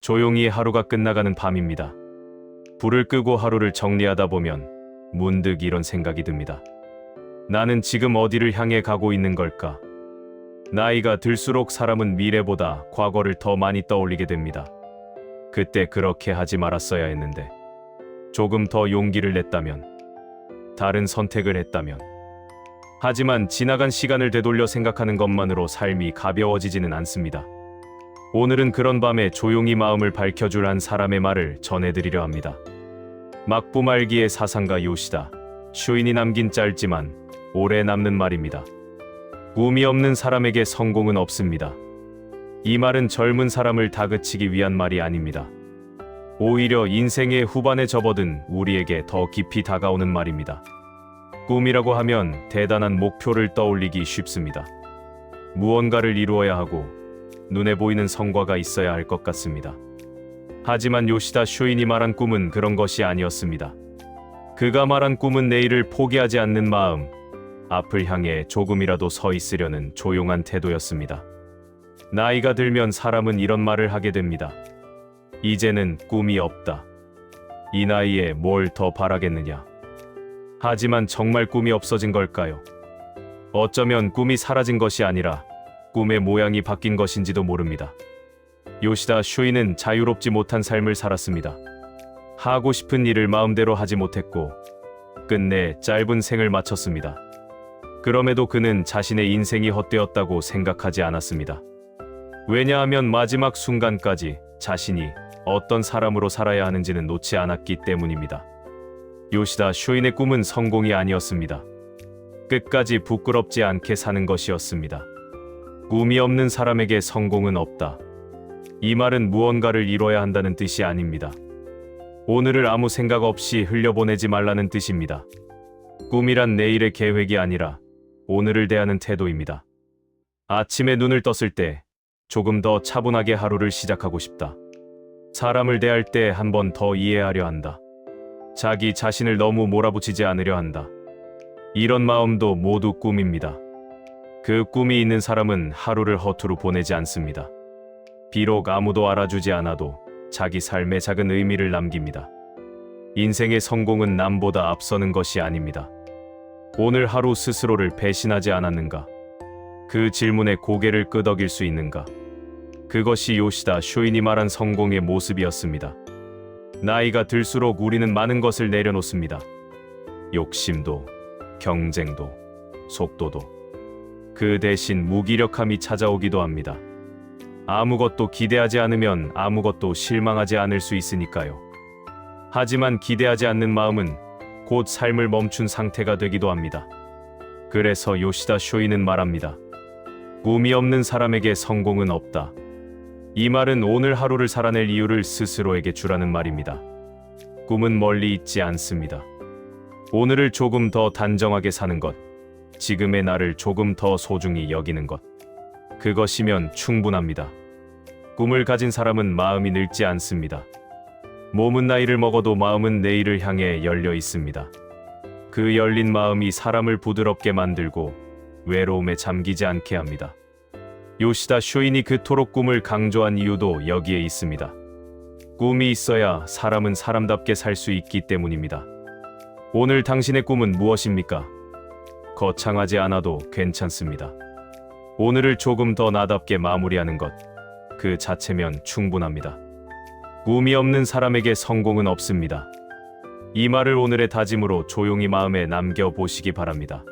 조용히 하루가 끝나가는 밤입니다. 불을 끄고 하루를 정리하다 보면 문득 이런 생각이 듭니다. 나는 지금 어디를 향해 가고 있는 걸까? 나이가 들수록 사람은 미래보다 과거를 더 많이 떠올리게 됩니다. 그때 그렇게 하지 말았어야 했는데, 조금 더 용기를 냈다면, 다른 선택을 했다면. 하지만 지나간 시간을 되돌려 생각하는 것만으로 삶이 가벼워지지는 않습니다. 오늘은 그런 밤에 조용히 마음을 밝혀줄 한 사람의 말을 전해드리려 합니다. 막부 말기의 사상가 요시다 슈인이 남긴 짧지만 오래 남는 말입니다. 꿈이 없는 사람에게 성공은 없습니다. 이 말은 젊은 사람을 다그치기 위한 말이 아닙니다. 오히려 인생의 후반에 접어든 우리에게 더 깊이 다가오는 말입니다. 꿈이라고 하면 대단한 목표를 떠올리기 쉽습니다. 무언가를 이루어야 하고 눈에 보이는 성과가 있어야 할 것 같습니다. 하지만 요시다 쇼인이 말한 꿈은 그런 것이 아니었습니다. 그가 말한 꿈은 내일을 포기하지 않는 마음, 앞을 향해 조금이라도 서 있으려는 조용한 태도였습니다. 나이가 들면 사람은 이런 말을 하게 됩니다. 이제는 꿈이 없다. 이 나이에 뭘 더 바라겠느냐. 하지만 정말 꿈이 없어진 걸까요? 어쩌면 꿈이 사라진 것이 아니라 꿈의 모양이 바뀐 것인지도 모릅니다. 요시다 슈인은 자유롭지 못한 삶을 살았습니다. 하고 싶은 일을 마음대로 하지 못했고 끝내 짧은 생을 마쳤습니다. 그럼에도 그는 자신의 인생이 헛되었다고 생각하지 않았습니다. 왜냐하면 마지막 순간까지 자신이 어떤 사람으로 살아야 하는지는 놓지 않았기 때문입니다. 요시다 슈인의 꿈은 성공이 아니었습니다. 끝까지 부끄럽지 않게 사는 것이었습니다. 꿈이 없는 사람에게 성공은 없다. 이 말은 무언가를 이뤄야 한다는 뜻이 아닙니다. 오늘을 아무 생각 없이 흘려보내지 말라는 뜻입니다. 꿈이란 내일의 계획이 아니라 오늘을 대하는 태도입니다. 아침에 눈을 떴을 때 조금 더 차분하게 하루를 시작하고 싶다. 사람을 대할 때 한 번 더 이해하려 한다. 자기 자신을 너무 몰아붙이지 않으려 한다. 이런 마음도 모두 꿈입니다. 그 꿈이 있는 사람은 하루를 허투루 보내지 않습니다. 비록 아무도 알아주지 않아도 자기 삶에 작은 의미를 남깁니다. 인생의 성공은 남보다 앞서는 것이 아닙니다. 오늘 하루 스스로를 배신하지 않았는가? 그 질문에 고개를 끄덕일 수 있는가? 그것이 요시다 슈인이 말한 성공의 모습이었습니다. 나이가 들수록 우리는 많은 것을 내려놓습니다. 욕심도, 경쟁도, 속도도. 그 대신 무기력함이 찾아오기도 합니다. 아무것도 기대하지 않으면 아무것도 실망하지 않을 수 있으니까요. 하지만 기대하지 않는 마음은 곧 삶을 멈춘 상태가 되기도 합니다. 그래서 요시다 슈인은 말합니다. 꿈이 없는 사람에게 성공은 없다. 이 말은 오늘 하루를 살아낼 이유를 스스로에게 주라는 말입니다. 꿈은 멀리 있지 않습니다. 오늘을 조금 더 단정하게 사는 것, 지금의 나를 조금 더 소중히 여기는 것, 그것이면 충분합니다. 꿈을 가진 사람은 마음이 늙지 않습니다. 몸은 나이를 먹어도 마음은 내일을 향해 열려 있습니다. 그 열린 마음이 사람을 부드럽게 만들고 외로움에 잠기지 않게 합니다. 요시다 슈인이 그토록 꿈을 강조한 이유도 여기에 있습니다. 꿈이 있어야 사람은 사람답게 살 수 있기 때문입니다. 오늘 당신의 꿈은 무엇입니까? 거창하지 않아도 괜찮습니다. 오늘을 조금 더 나답게 마무리하는 것, 그 자체면 충분합니다. 꿈이 없는 사람에게 성공은 없습니다. 이 말을 오늘의 다짐으로 조용히 마음에 남겨보시기 바랍니다.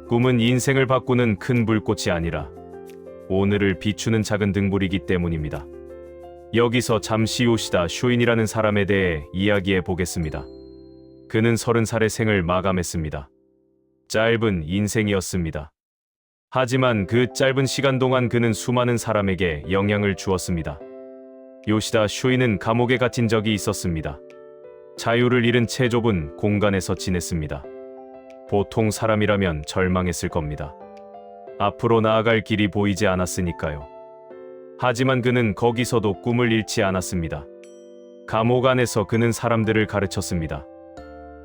꿈은 인생을 바꾸는 큰 불꽃이 아니라 오늘을 비추는 작은 등불이기 때문입니다. 여기서 잠시 요시다 슈인이라는 사람에 대해 이야기해 보겠습니다. 그는 30살의 생을 마감했습니다. 짧은 인생이었습니다. 하지만 그 짧은 시간 동안 그는 수많은 사람에게 영향을 주었습니다. 요시다 슈인은 감옥에 갇힌 적이 있었습니다. 자유를 잃은 채 좁은 공간에서 지냈습니다. 보통 사람이라면 절망했을 겁니다. 앞으로 나아갈 길이 보이지 않았으니까요. 하지만 그는 거기서도 꿈을 잃지 않았습니다. 감옥 안에서 그는 사람들을 가르쳤습니다.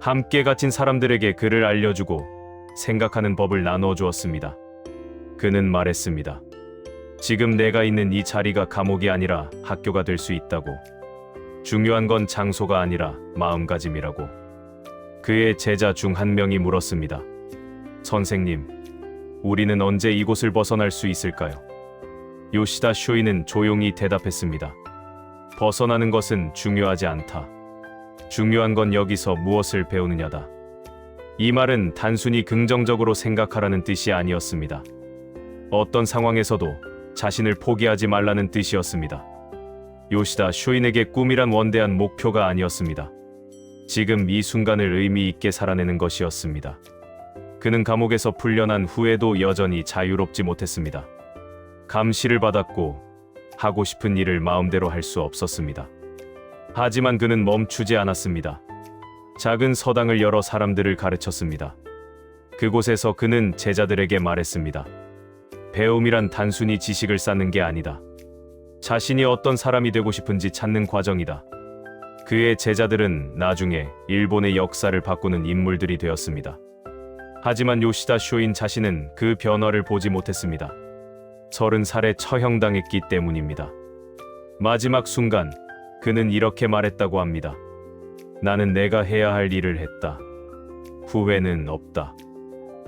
함께 갇힌 사람들에게 그를 알려주고 생각하는 법을 나눠 주었습니다. 그는 말했습니다. 지금 내가 있는 이 자리가 감옥이 아니라 학교가 될 수 있다고. 중요한 건 장소가 아니라 마음가짐이라고. 그의 제자 중 한 명이 물었습니다. 선생님, 우리는 언제 이곳을 벗어날 수 있을까요? 요시다 쇼이는 조용히 대답했습니다. 벗어나는 것은 중요하지 않다. 중요한 건 여기서 무엇을 배우느냐다. 이 말은 단순히 긍정적으로 생각하라는 뜻이 아니었습니다. 어떤 상황에서도 자신을 포기하지 말라는 뜻이었습니다. 요시다 쇼인에게 꿈이란 원대한 목표가 아니었습니다. 지금 이 순간을 의미 있게 살아내는 것이었습니다. 그는 감옥에서 풀려난 후에도 여전히 자유롭지 못했습니다. 감시를 받았고 하고 싶은 일을 마음대로 할 수 없었습니다. 하지만 그는 멈추지 않았습니다. 작은 서당을 열어 사람들을 가르쳤습니다. 그곳에서 그는 제자들에게 말했습니다. 배움이란 단순히 지식을 쌓는 게 아니다. 자신이 어떤 사람이 되고 싶은지 찾는 과정이다. 그의 제자들은 나중에 일본의 역사를 바꾸는 인물들이 되었습니다. 하지만 요시다 쇼인 자신은 그 변화를 보지 못했습니다. 30살에 처형당했기 때문입니다. 마지막 순간 그는 이렇게 말했다고 합니다. 나는 내가 해야 할 일을 했다. 후회는 없다.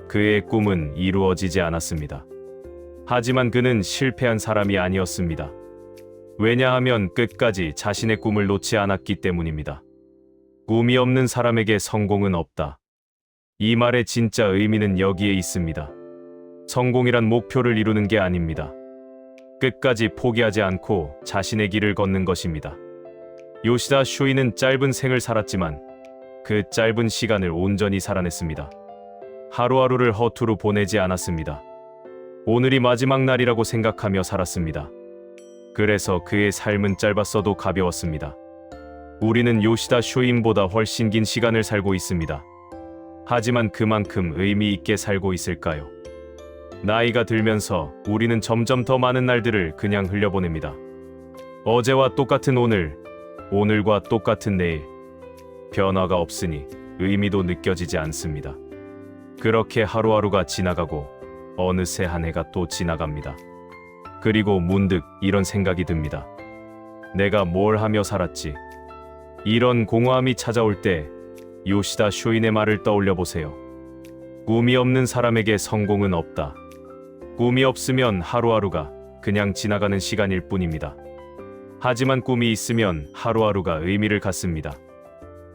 그의 꿈은 이루어지지 않았습니다. 하지만 그는 실패한 사람이 아니었습니다. 왜냐하면 끝까지 자신의 꿈을 놓지 않았기 때문입니다. 꿈이 없는 사람에게 성공은 없다. 이 말의 진짜 의미는 여기에 있습니다. 성공이란 목표를 이루는 게 아닙니다. 끝까지 포기하지 않고 자신의 길을 걷는 것입니다. 요시다 쇼이는 짧은 생을 살았지만 그 짧은 시간을 온전히 살아냈습니다. 하루하루를 허투루 보내지 않았습니다. 오늘이 마지막 날이라고 생각하며 살았습니다. 그래서 그의 삶은 짧았어도 가벼웠습니다. 우리는 요시다 쇼인보다 훨씬 긴 시간을 살고 있습니다. 하지만 그만큼 의미 있게 살고 있을까요? 나이가 들면서 우리는 점점 더 많은 날들을 그냥 흘려보냅니다. 어제와 똑같은 오늘, 오늘과 똑같은 내일. 변화가 없으니 의미도 느껴지지 않습니다. 그렇게 하루하루가 지나가고 어느새 한 해가 또 지나갑니다. 그리고 문득 이런 생각이 듭니다. 내가 뭘 하며 살았지? 이런 공허함이 찾아올 때 요시다 쇼인의 말을 떠올려 보세요. 꿈이 없는 사람에게 성공은 없다. 꿈이 없으면 하루하루가 그냥 지나가는 시간일 뿐입니다. 하지만 꿈이 있으면 하루하루가 의미를 갖습니다.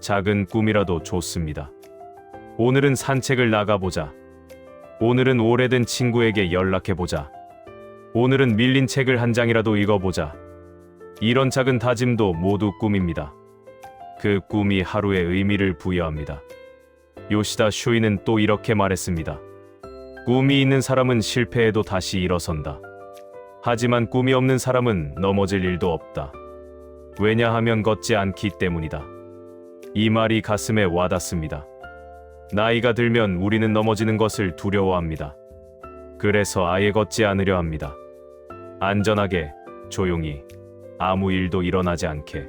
작은 꿈이라도 좋습니다. 오늘은 산책을 나가보자. 오늘은 오래된 친구에게 연락해보자. 오늘은 밀린 책을 한 장이라도 읽어보자. 이런 작은 다짐도 모두 꿈입니다. 그 꿈이 하루의 의미를 부여합니다. 요시다 쇼이는 또 이렇게 말했습니다. 꿈이 있는 사람은 실패해도 다시 일어선다. 하지만 꿈이 없는 사람은 넘어질 일도 없다. 왜냐하면 걷지 않기 때문이다. 이 말이 가슴에 와닿습니다. 나이가 들면 우리는 넘어지는 것을 두려워합니다. 그래서 아예 걷지 않으려 합니다. 안전하게, 조용히, 아무 일도 일어나지 않게.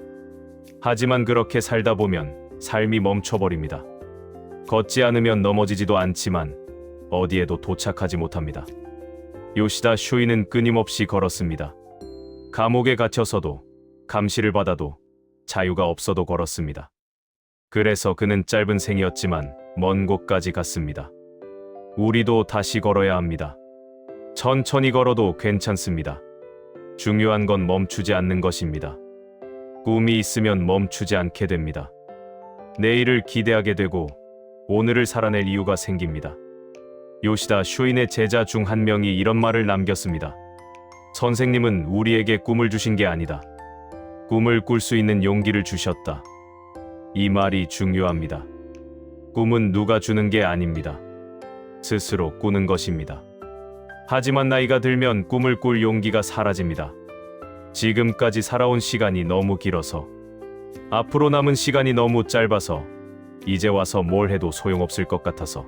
하지만 그렇게 살다 보면 삶이 멈춰버립니다. 걷지 않으면 넘어지지도 않지만 어디에도 도착하지 못합니다. 요시다 쇼이는 끊임없이 걸었습니다. 감옥에 갇혀서도, 감시를 받아도, 자유가 없어도 걸었습니다. 그래서 그는 짧은 생이었지만 먼 곳까지 갔습니다. 우리도 다시 걸어야 합니다. 천천히 걸어도 괜찮습니다. 중요한 건 멈추지 않는 것입니다. 꿈이 있으면 멈추지 않게 됩니다. 내일을 기대하게 되고 오늘을 살아낼 이유가 생깁니다. 요시다 쇼인의 제자 중 한 명이 이런 말을 남겼습니다. 선생님은 우리에게 꿈을 주신 게 아니다. 꿈을 꿀 수 있는 용기를 주셨다. 이 말이 중요합니다. 꿈은 누가 주는 게 아닙니다. 스스로 꾸는 것입니다. 하지만 나이가 들면 꿈을 꿀 용기가 사라집니다. 지금까지 살아온 시간이 너무 길어서, 앞으로 남은 시간이 너무 짧아서, 이제 와서 뭘 해도 소용없을 것 같아서,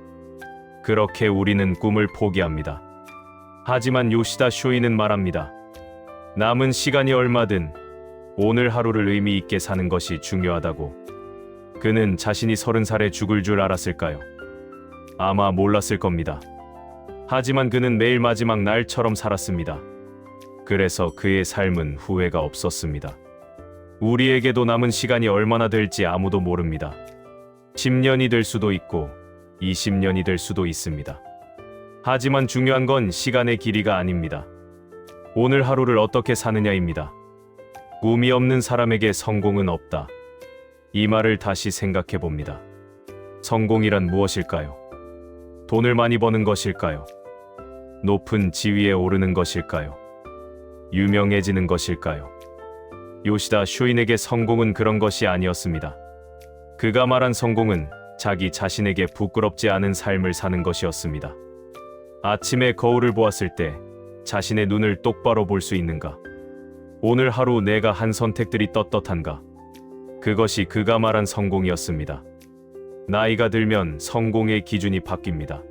그렇게 우리는 꿈을 포기합니다. 하지만 요시다 쇼이는 말합니다. 남은 시간이 얼마든 오늘 하루를 의미 있게 사는 것이 중요하다고. 그는 자신이 30살에 죽을 줄 알았을까요? 아마 몰랐을 겁니다. 하지만 그는 매일 마지막 날처럼 살았습니다. 그래서 그의 삶은 후회가 없었습니다. 우리에게도 남은 시간이 얼마나 될지 아무도 모릅니다. 10년이 될 수도 있고 20년이 될 수도 있습니다. 하지만 중요한 건 시간의 길이가 아닙니다. 오늘 하루를 어떻게 사느냐입니다. 꿈이 없는 사람에게 성공은 없다. 이 말을 다시 생각해 봅니다. 성공이란 무엇일까요? 돈을 많이 버는 것일까요? 높은 지위에 오르는 것일까요? 유명해지는 것일까요? 요시다 쇼인에게 성공은 그런 것이 아니었습니다. 그가 말한 성공은 자기 자신에게 부끄럽지 않은 삶을 사는 것이었습니다. 아침에 거울을 보았을 때 자신의 눈을 똑바로 볼 수 있는가? 오늘 하루 내가 한 선택들이 떳떳한가? 그것이 그가 말한 성공이었습니다. 나이가 들면 성공의 기준이 바뀝니다.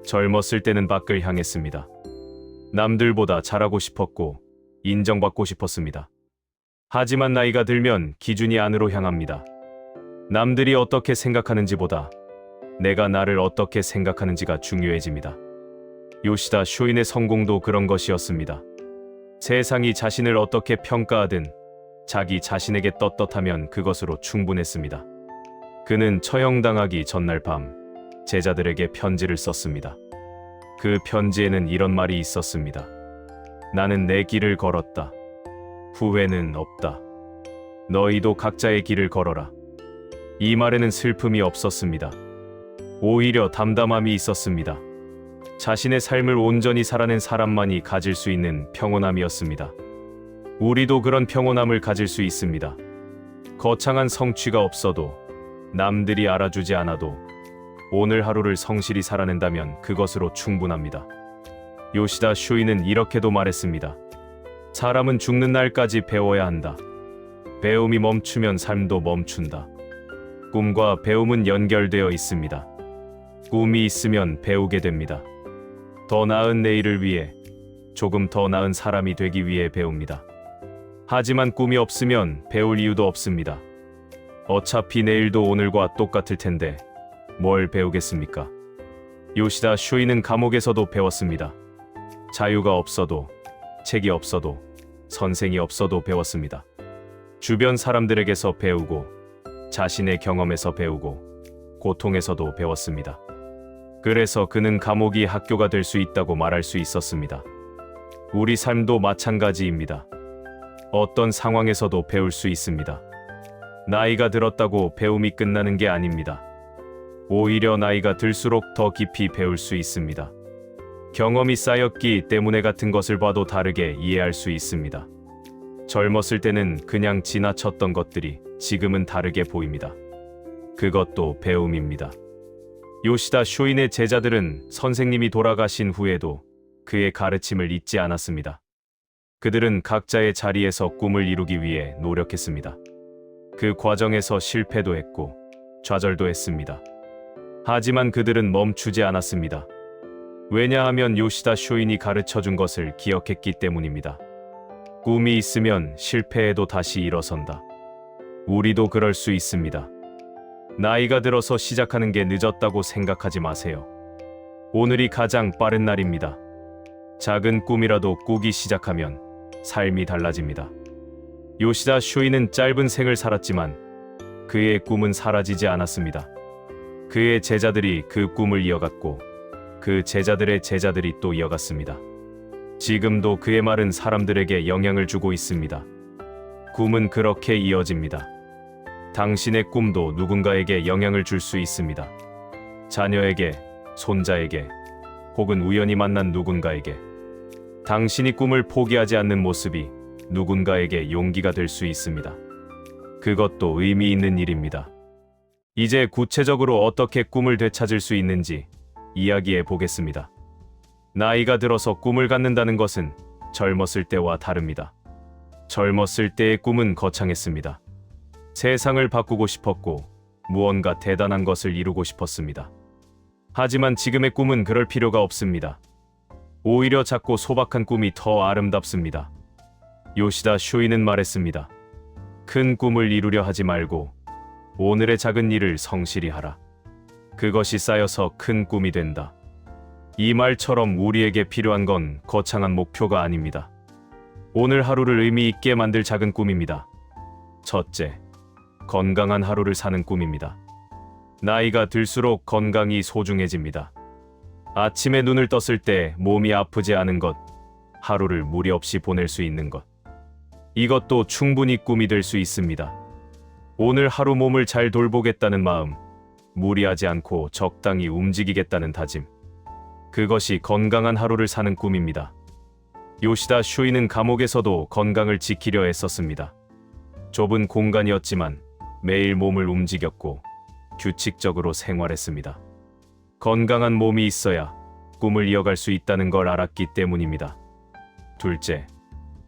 젊었을 때는 밖을 향했습니다. 남들보다 잘하고 싶었고 인정받고 싶었습니다. 하지만 나이가 들면 기준이 안으로 향합니다. 남들이 어떻게 생각하는지보다 내가 나를 어떻게 생각하는지가 중요해집니다. 요시다 쇼인의 성공도 그런 것이었습니다. 세상이 자신을 어떻게 평가하든 자기 자신에게 떳떳하면 그것으로 충분했습니다. 그는 처형당하기 전날 밤 제자들에게 편지를 썼습니다. 그 편지에는 이런 말이 있었습니다. 나는 내 길을 걸었다. 후회는 없다. 너희도 각자의 길을 걸어라. 이 말에는 슬픔이 없었습니다. 오히려 담담함이 있었습니다. 자신의 삶을 온전히 살아낸 사람만이 가질 수 있는 평온함이었습니다. 우리도 그런 평온함을 가질 수 있습니다. 거창한 성취가 없어도 남들이 알아주지 않아도 오늘 하루를 성실히 살아낸다면 그것으로 충분합니다. 요시다 쇼인은 이렇게도 말했습니다. 사람은 죽는 날까지 배워야 한다. 배움이 멈추면 삶도 멈춘다. 꿈과 배움은 연결되어 있습니다. 꿈이 있으면 배우게 됩니다. 더 나은 내일을 위해, 조금 더 나은 사람이 되기 위해 배웁니다. 하지만 꿈이 없으면 배울 이유도 없습니다. 어차피 내일도 오늘과 똑같을 텐데 뭘 배우겠습니까? 요시다 쇼인은 감옥에서도 배웠습니다. 자유가 없어도, 책이 없어도, 선생이 없어도 배웠습니다. 주변 사람들에게서 배우고, 자신의 경험에서 배우고, 고통에서도 배웠습니다. 그래서 그는 감옥이 학교가 될 수 있다고 말할 수 있었습니다. 우리 삶도 마찬가지입니다. 어떤 상황에서도 배울 수 있습니다. 나이가 들었다고 배움이 끝나는 게 아닙니다. 오히려 나이가 들수록 더 깊이 배울 수 있습니다. 경험이 쌓였기 때문에 같은 것을 봐도 다르게 이해할 수 있습니다. 젊었을 때는 그냥 지나쳤던 것들이 지금은 다르게 보입니다. 그것도 배움입니다. 요시다 쇼인의 제자들은 선생님이 돌아가신 후에도 그의 가르침을 잊지 않았습니다. 그들은 각자의 자리에서 꿈을 이루기 위해 노력했습니다. 그 과정에서 실패도 했고 좌절도 했습니다. 하지만 그들은 멈추지 않았습니다. 왜냐하면 요시다 쇼인이 가르쳐준 것을 기억했기 때문입니다. 꿈이 있으면 실패해도 다시 일어선다. 우리도 그럴 수 있습니다. 나이가 들어서 시작하는 게 늦었다고 생각하지 마세요. 오늘이 가장 빠른 날입니다. 작은 꿈이라도 꾸기 시작하면 삶이 달라집니다. 요시다 쇼인은 짧은 생을 살았지만 그의 꿈은 사라지지 않았습니다. 그의 제자들이 그 꿈을 이어갔고 그 제자들의 제자들이 또 이어갔습니다. 지금도 그의 말은 사람들에게 영향을 주고 있습니다. 꿈은 그렇게 이어집니다. 당신의 꿈도 누군가에게 영향을 줄 수 있습니다. 자녀에게, 손자에게, 혹은 우연히 만난 누군가에게. 당신이 꿈을 포기하지 않는 모습이 누군가에게 용기가 될 수 있습니다. 그것도 의미 있는 일입니다. 이제 구체적으로 어떻게 꿈을 되찾을 수 있는지 이야기해 보겠습니다. 나이가 들어서 꿈을 갖는다는 것은 젊었을 때와 다릅니다. 젊었을 때의 꿈은 거창했습니다. 세상을 바꾸고 싶었고 무언가 대단한 것을 이루고 싶었습니다. 하지만 지금의 꿈은 그럴 필요가 없습니다. 오히려 작고 소박한 꿈이 더 아름답습니다. 요시다 쇼인은 말했습니다. 큰 꿈을 이루려 하지 말고 오늘의 작은 일을 성실히 하라. 그것이 쌓여서 큰 꿈이 된다. 이 말처럼 우리에게 필요한 건 거창한 목표가 아닙니다. 오늘 하루를 의미 있게 만들 작은 꿈입니다. 첫째, 건강한 하루를 사는 꿈입니다. 나이가 들수록 건강이 소중해집니다. 아침에 눈을 떴을 때 몸이 아프지 않은 것, 하루를 무리 없이 보낼 수 있는 것. 이것도 충분히 꿈이 될 수 있습니다. 오늘 하루 몸을 잘 돌보겠다는 마음, 무리하지 않고 적당히 움직이겠다는 다짐. 그것이 건강한 하루를 사는 꿈입니다. 요시다 쇼이는 감옥에서도 건강을 지키려 애썼습니다. 좁은 공간이었지만 매일 몸을 움직였고 규칙적으로 생활했습니다. 건강한 몸이 있어야 꿈을 이어갈 수 있다는 걸 알았기 때문입니다. 둘째,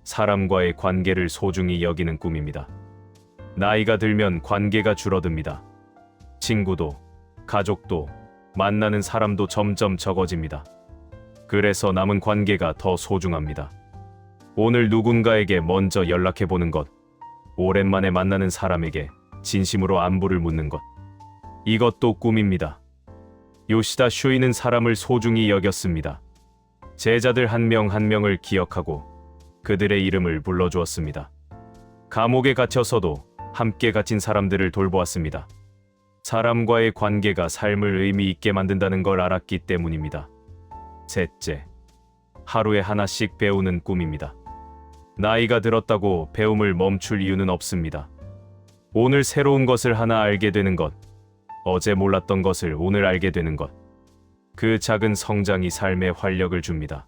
사람과의 관계를 소중히 여기는 꿈입니다. 나이가 들면 관계가 줄어듭니다. 친구도, 가족도, 만나는 사람도 점점 적어집니다. 그래서 남은 관계가 더 소중합니다. 오늘 누군가에게 먼저 연락해보는 것, 오랜만에 만나는 사람에게 진심으로 안부를 묻는 것. 이것도 꿈입니다. 요시다 쇼이는 사람을 소중히 여겼습니다. 제자들 한 명 한 명을 기억하고 그들의 이름을 불러주었습니다. 감옥에 갇혀서도 함께 갇힌 사람들을 돌보았습니다. 사람과의 관계가 삶을 의미 있게 만든다는 걸 알았기 때문입니다. 셋째, 하루에 하나씩 배우는 꿈입니다. 나이가 들었다고 배움을 멈출 이유는 없습니다. 오늘 새로운 것을 하나 알게 되는 것, 어제 몰랐던 것을 오늘 알게 되는 것. 그 작은 성장이 삶에 활력을 줍니다.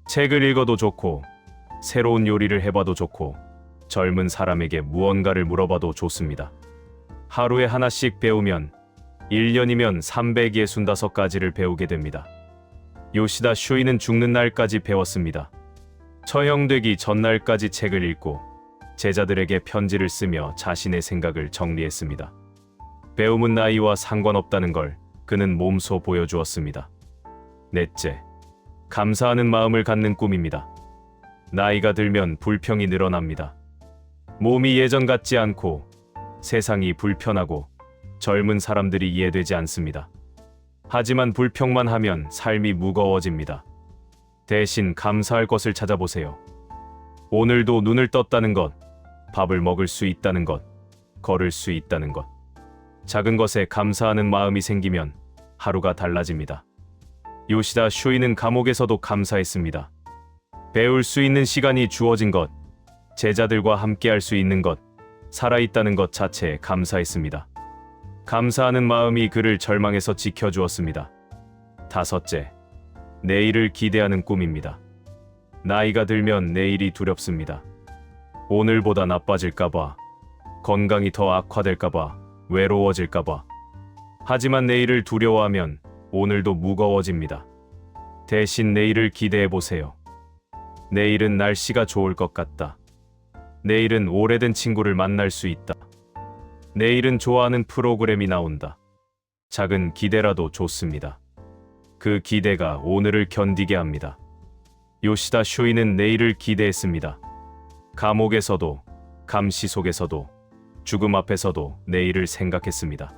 책을 읽어도 좋고, 새로운 요리를 해봐도 좋고, 젊은 사람에게 무언가를 물어봐도 좋습니다. 하루에 하나씩 배우면 1년이면 365가지를 배우게 됩니다. 요시다 쇼이는 죽는 날까지 배웠습니다. 처형되기 전날까지 책을 읽고 제자들에게 편지를 쓰며 자신의 생각을 정리했습니다. 배움은 나이와 상관없다는 걸 그는 몸소 보여주었습니다. 넷째, 감사하는 마음을 갖는 꿈입니다. 나이가 들면 불평이 늘어납니다. 몸이 예전 같지 않고 세상이 불편하고 젊은 사람들이 이해되지 않습니다. 하지만 불평만 하면 삶이 무거워집니다. 대신 감사할 것을 찾아보세요. 오늘도 눈을 떴다는 것, 밥을 먹을 수 있다는 것, 걸을 수 있다는 것. 작은 것에 감사하는 마음이 생기면 하루가 달라집니다. 요시다 쇼이는 감옥에서도 감사했습니다. 배울 수 있는 시간이 주어진 것, 제자들과 함께할 수 있는 것, 살아있다는 것 자체에 감사했습니다. 감사하는 마음이 그를 절망에서 지켜주었습니다. 다섯째, 내일을 기대하는 꿈입니다. 나이가 들면 내일이 두렵습니다. 오늘보다 나빠질까봐, 건강이 더 악화될까봐, 외로워질까봐. 하지만 내일을 두려워하면 오늘도 무거워집니다. 대신 내일을 기대해보세요. 내일은 날씨가 좋을 것 같다. 내일은 오래된 친구를 만날 수 있다. 내일은 좋아하는 프로그램이 나온다. 작은 기대라도 좋습니다. 그 기대가 오늘을 견디게 합니다. 요시다 쇼이는 내일을 기대했습니다. 감옥에서도, 감시 속에서도, 죽음 앞에서도 내일을 생각했습니다.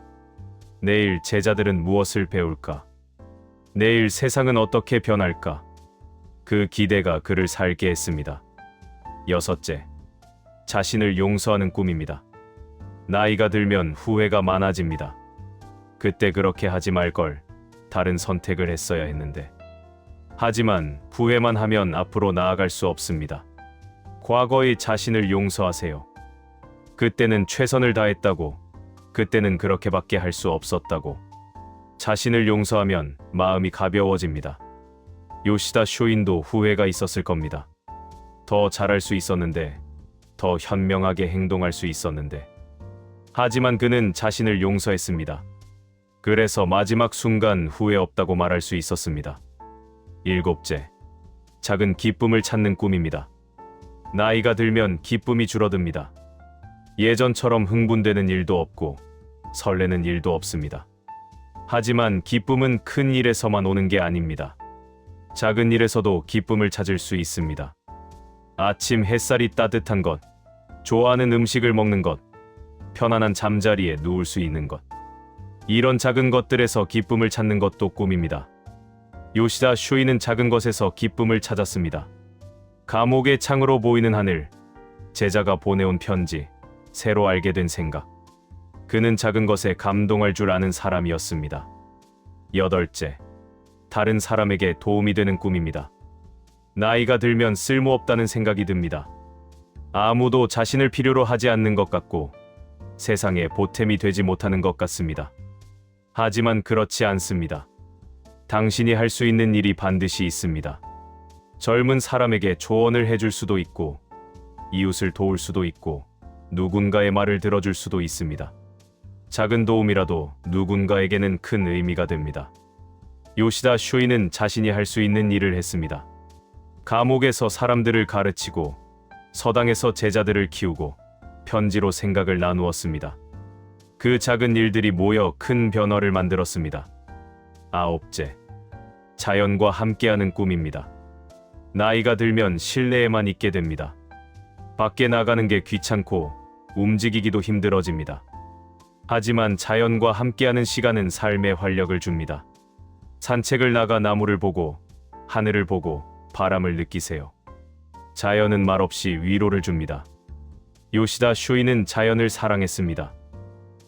내일 제자들은 무엇을 배울까? 내일 세상은 어떻게 변할까? 그 기대가 그를 살게 했습니다. 여섯째, 자신을 용서하는 꿈입니다. 나이가 들면 후회가 많아집니다. 그때 그렇게 하지 말 걸, 다른 선택을 했어야 했는데. 하지만 후회만 하면 앞으로 나아갈 수 없습니다. 과거의 자신을 용서하세요. 그때는 최선을 다했다고, 그때는 그렇게밖에 할 수 없었다고. 자신을 용서하면 마음이 가벼워집니다. 요시다 쇼인도 후회가 있었을 겁니다. 더 잘할 수 있었는데, 더 현명하게 행동할 수 있었는데. 하지만 그는 자신을 용서했습니다. 그래서 마지막 순간 후회 없다고 말할 수 있었습니다. 일곱째, 작은 기쁨을 찾는 꿈입니다. 나이가 들면 기쁨이 줄어듭니다. 예전처럼 흥분되는 일도 없고 설레는 일도 없습니다. 하지만 기쁨은 큰 일에서만 오는 게 아닙니다. 작은 일에서도 기쁨을 찾을 수 있습니다. 아침 햇살이 따뜻한 것, 좋아하는 음식을 먹는 것, 편안한 잠자리에 누울 수 있는 것. 이런 작은 것들에서 기쁨을 찾는 것도 꿈입니다. 요시다 쇼이는 작은 것에서 기쁨을 찾았습니다. 감옥의 창으로 보이는 하늘, 제자가 보내온 편지, 새로 알게 된 생각. 그는 작은 것에 감동할 줄 아는 사람이었습니다. 여덟째, 다른 사람에게 도움이 되는 꿈입니다. 나이가 들면 쓸모없다는 생각이 듭니다. 아무도 자신을 필요로 하지 않는 것 같고 세상에 보탬이 되지 못하는 것 같습니다. 하지만 그렇지 않습니다. 당신이 할 수 있는 일이 반드시 있습니다. 젊은 사람에게 조언을 해줄 수도 있고, 이웃을 도울 수도 있고, 누군가의 말을 들어줄 수도 있습니다. 작은 도움이라도 누군가에게는 큰 의미가 됩니다. 요시다 쇼이는 자신이 할 수 있는 일을 했습니다. 감옥에서 사람들을 가르치고, 서당에서 제자들을 키우고, 편지로 생각을 나누었습니다. 그 작은 일들이 모여 큰 변화를 만들었습니다. 아홉째, 자연과 함께하는 꿈입니다. 나이가 들면 실내에만 있게 됩니다. 밖에 나가는 게 귀찮고 움직이기도 힘들어집니다. 하지만 자연과 함께하는 시간은 삶에 활력을 줍니다. 산책을 나가 나무를 보고 하늘을 보고 바람을 느끼세요. 자연은 말없이 위로를 줍니다. 요시다 쇼이는 자연을 사랑했습니다.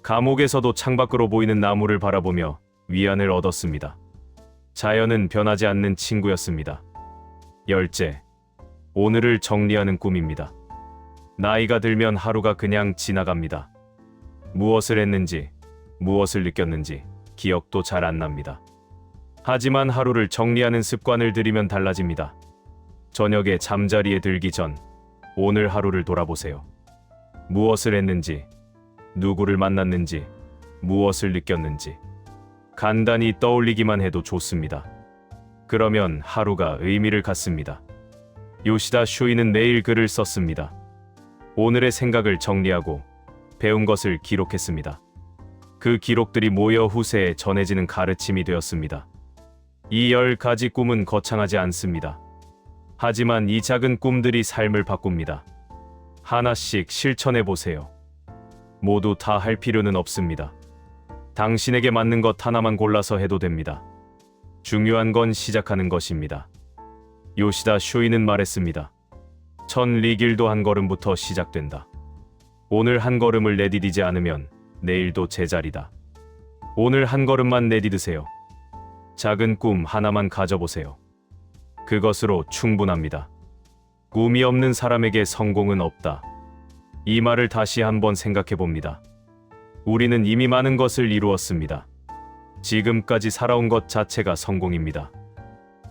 감옥에서도 창밖으로 보이는 나무를 바라보며 위안을 얻었습니다. 자연은 변하지 않는 친구였습니다. 열째, 오늘을 정리하는 꿈입니다. 나이가 들면 하루가 그냥 지나갑니다. 무엇을 했는지, 무엇을 느꼈는지 기억도 잘 안 납니다. 하지만 하루를 정리하는 습관을 들이면 달라집니다. 저녁에 잠자리에 들기 전 오늘 하루를 돌아보세요. 무엇을 했는지, 누구를 만났는지, 무엇을 느꼈는지 간단히 떠올리기만 해도 좋습니다. 그러면 하루가 의미를 갖습니다. 요시다 쇼이는 매일 글을 썼습니다. 오늘의 생각을 정리하고 배운 것을 기록했습니다. 그 기록들이 모여 후세에 전해지는 가르침이 되었습니다. 이 10가지 꿈은 거창하지 않습니다. 하지만 이 작은 꿈들이 삶을 바꿉니다. 하나씩 실천해 보세요. 모두 다 할 필요는 없습니다. 당신에게 맞는 것 하나만 골라서 해도 됩니다. 중요한 건 시작하는 것입니다. 요시다 쇼이는 말했습니다. 첫 리길도 한 걸음부터 시작된다. 오늘 한 걸음을 내디디지 않으면 내일도 제자리다. 오늘 한 걸음만 내디드세요. 작은 꿈 하나만 가져보세요. 그것으로 충분합니다. 꿈이 없는 사람에게 성공은 없다. 이 말을 다시 한번 생각해 봅니다. 우리는 이미 많은 것을 이루었습니다. 지금까지 살아온 것 자체가 성공입니다.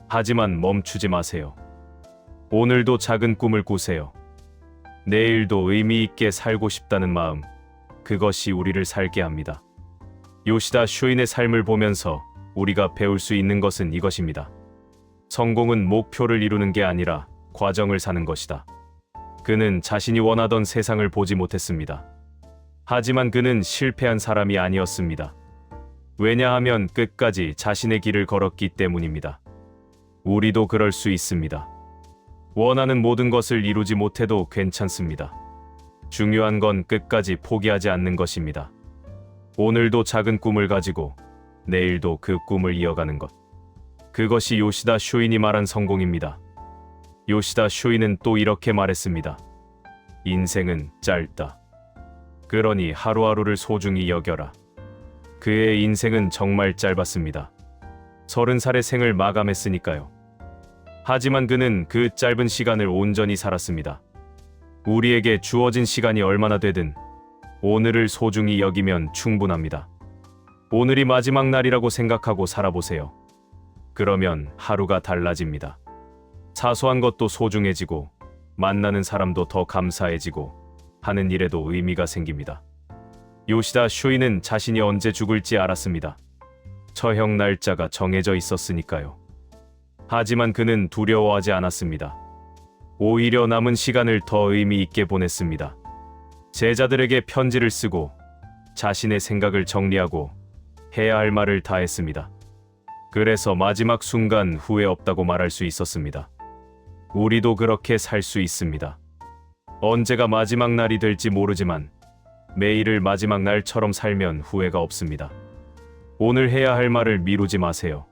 하지만 멈추지 마세요. 오늘도 작은 꿈을 꾸세요. 내일도 의미 있게 살고 싶다는 마음, 그것이 우리를 살게 합니다. 요시다 쇼인의 삶을 보면서 우리가 배울 수 있는 것은 이것입니다. 성공은 목표를 이루는 게 아니라 과정을 사는 것이다. 그는 자신이 원하던 세상을 보지 못했습니다. 하지만 그는 실패한 사람이 아니었습니다. 왜냐하면 끝까지 자신의 길을 걸었기 때문입니다. 우리도 그럴 수 있습니다. 원하는 모든 것을 이루지 못해도 괜찮습니다. 중요한 건 끝까지 포기하지 않는 것입니다. 오늘도 작은 꿈을 가지고 내일도 그 꿈을 이어가는 것. 그것이 요시다 쇼인이 말한 성공입니다. 요시다 쇼인은 또 이렇게 말했습니다. 인생은 짧다. 그러니 하루하루를 소중히 여겨라. 그의 인생은 정말 짧았습니다. 30살의 생을 마감했으니까요. 하지만 그는 그 짧은 시간을 온전히 살았습니다. 우리에게 주어진 시간이 얼마나 되든 오늘을 소중히 여기면 충분합니다. 오늘이 마지막 날이라고 생각하고 살아보세요. 그러면 하루가 달라집니다. 사소한 것도 소중해지고 만나는 사람도 더 감사해지고 하는 일에도 의미가 생깁니다. 요시다 쇼이는 자신이 언제 죽을지 알았습니다. 처형 날짜가 정해져 있었으니까요. 하지만 그는 두려워하지 않았습니다. 오히려 남은 시간을 더 의미 있게 보냈습니다. 제자들에게 편지를 쓰고 자신의 생각을 정리하고 해야 할 말을 다 했습니다. 그래서 마지막 순간 후회 없다고 말할 수 있었습니다. 우리도 그렇게 살 수 있습니다. 언제가 마지막 날이 될지 모르지만 매일을 마지막 날처럼 살면 후회가 없습니다. 오늘 해야 할 말을 미루지 마세요.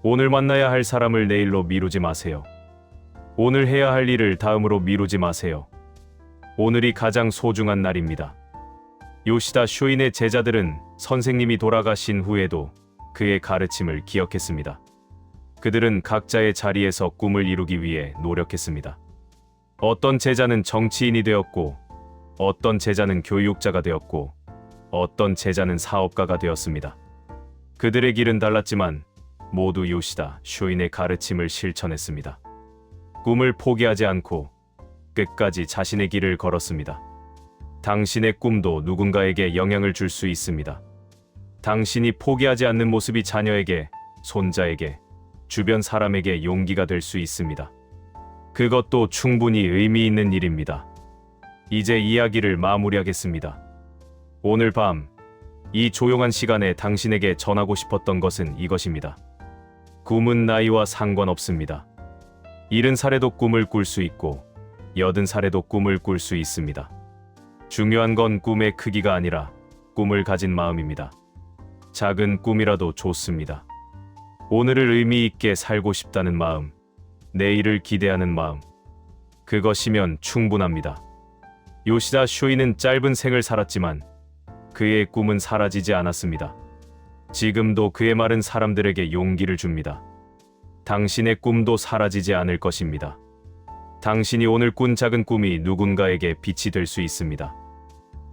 오늘 만나야 할 사람을 내일로 미루지 마세요. 오늘 해야 할 일을 다음으로 미루지 마세요. 오늘이 가장 소중한 날입니다. 요시다 쇼인의 제자들은 선생님이 돌아가신 후에도 그의 가르침을 기억했습니다. 그들은 각자의 자리에서 꿈을 이루기 위해 노력했습니다. 어떤 제자는 정치인이 되었고, 어떤 제자는 교육자가 되었고, 어떤 제자는 사업가가 되었습니다. 그들의 길은 달랐지만 모두 요시다 쇼인의 가르침을 실천했습니다. 꿈을 포기하지 않고 끝까지 자신의 길을 걸었습니다. 당신의 꿈도 누군가에게 영향을 줄 수 있습니다. 당신이 포기하지 않는 모습이 자녀에게, 손자에게, 주변 사람에게 용기가 될 수 있습니다. 그것도 충분히 의미 있는 일입니다. 이제 이야기를 마무리하겠습니다. 오늘 밤, 이 조용한 시간에 당신에게 전하고 싶었던 것은 이것입니다. 꿈은 나이와 상관없습니다. 70살에도 꿈을 꿀 수 있고 80살에도 꿈을 꿀 수 있습니다. 중요한 건 꿈의 크기가 아니라 꿈을 가진 마음입니다. 작은 꿈이라도 좋습니다. 오늘을 의미 있게 살고 싶다는 마음, 내일을 기대하는 마음, 그것이면 충분합니다. 요시다 쇼인은 짧은 생을 살았지만 그의 꿈은 사라지지 않았습니다. 지금도 그의 말은 사람들에게 용기를 줍니다. 당신의 꿈도 사라지지 않을 것입니다. 당신이 오늘 꾼 작은 꿈이 누군가에게 빛이 될 수 있습니다.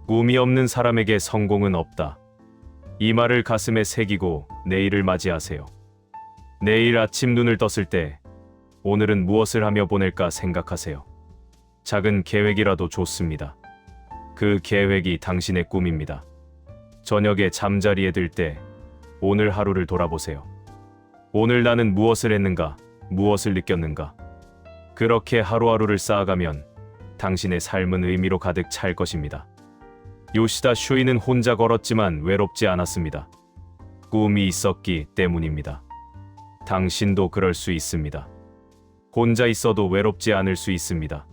꿈이 없는 사람에게 성공은 없다. 이 말을 가슴에 새기고 내일을 맞이하세요. 내일 아침 눈을 떴을 때 오늘은 무엇을 하며 보낼까 생각하세요. 작은 계획이라도 좋습니다. 그 계획이 당신의 꿈입니다. 저녁에 잠자리에 들 때 오늘 하루를 돌아보세요. 오늘 나는 무엇을 했는가, 무엇을 느꼈는가. 그렇게 하루하루를 쌓아가면 당신의 삶은 의미로 가득 찰 것입니다. 요시다 쇼인은 혼자 걸었지만 외롭지 않았습니다. 꿈이 있었기 때문입니다. 당신도 그럴 수 있습니다. 혼자 있어도 외롭지 않을 수 있습니다.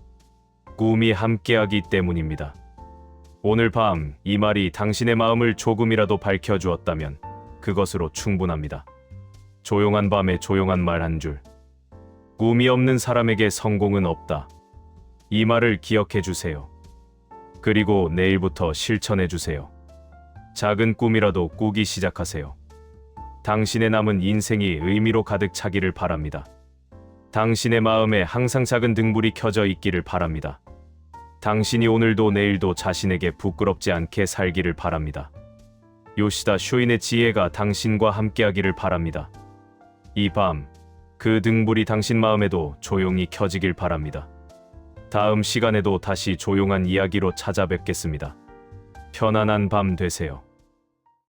꿈이 함께하기 때문입니다. 오늘 밤 이 말이 당신의 마음을 조금이라도 밝혀주었다면 그것으로 충분합니다. 조용한 밤에 조용한 말 한 줄. 꿈이 없는 사람에게 성공은 없다. 이 말을 기억해 주세요. 그리고 내일부터 실천해 주세요. 작은 꿈이라도 꾸기 시작하세요. 당신의 남은 인생이 의미로 가득 차기를 바랍니다. 당신의 마음에 항상 작은 등불이 켜져 있기를 바랍니다. 당신이 오늘도 내일도 자신에게 부끄럽지 않게 살기를 바랍니다. 요시다 쇼인의 지혜가 당신과 함께하기를 바랍니다. 이 밤, 그 등불이 당신 마음에도 조용히 켜지길 바랍니다. 다음 시간에도 다시 조용한 이야기로 찾아뵙겠습니다. 편안한 밤 되세요.